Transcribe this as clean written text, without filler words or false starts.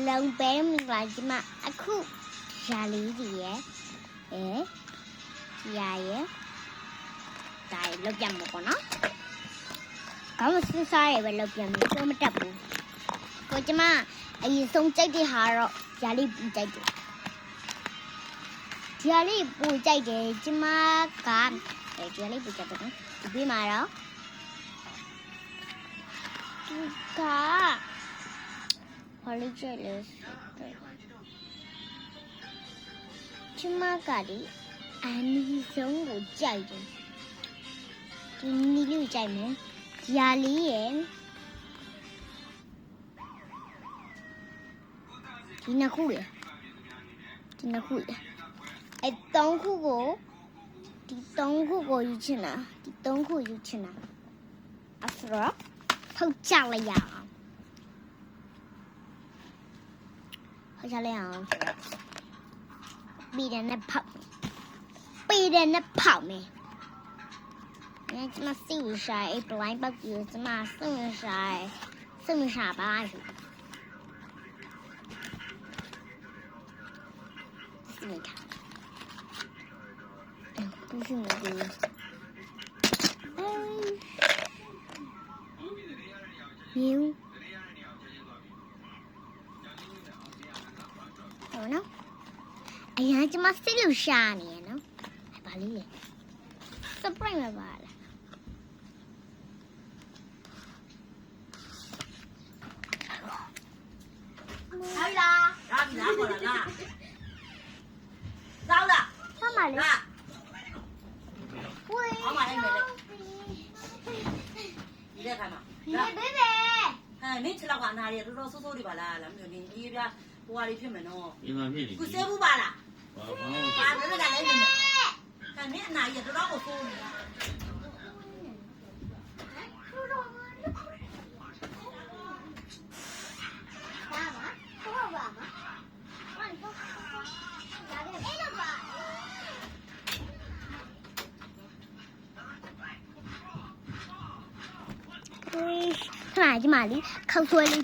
လုံးပဲမင်္ဂလာကျမအခုရာလေးကြီးရယ်ရာရယ်ဒါရလောက်ပြမှာပေါ့နော်ကောင်းစစားရယ်ပဲလောက်ပြမှာတော့မတက်ဘူးကိုကျမအရင်ဆုံးကြိုက်တဲ့ဟာတော့ရာလေးပူကြိုက်တယ်ရာလေးပူကြိုက်တယ်ကျမကရာလေးပူကြိုက်တယ်နော်ဒီပြီးမှာတော့ဒီကဘာလို့ကြိုက်လဲကျမကဒီအနီးဆုံးကိုကြိုက်တယ်ဒီနီးလေးကြိုက်မယ်ရာလေးရယ်ဒီနှစ်ခုရယ်အဲသုံးခုကိုဒီသုံးခုကိုယူချင်တာဒီသုံးခုယူချင်တာအဲ့တော့ထုတ်ကြလိုက်ရအောင်ထုတ်ကြလိုက်အောင်ဆိုတော့ပြီးတယ်နဲ့ဖောက်မယ်你这么细晒，本来不就这么细晒吧？是你看，不是你的。牛，怎么呢？哎呀，这么细晒呢？还把你，surprise了吧？过来啦！走了。妈妈嘞？喂。妈妈来没嘞？你在看嘛？你贝贝。哎，你吃了饭哪里？多多少少的吧啦，那么你边我的片门哦。不舍不罢啦。爸，妹妹来来没？看你哪也知道我说你。看嘛，这嘛哩，口水哩。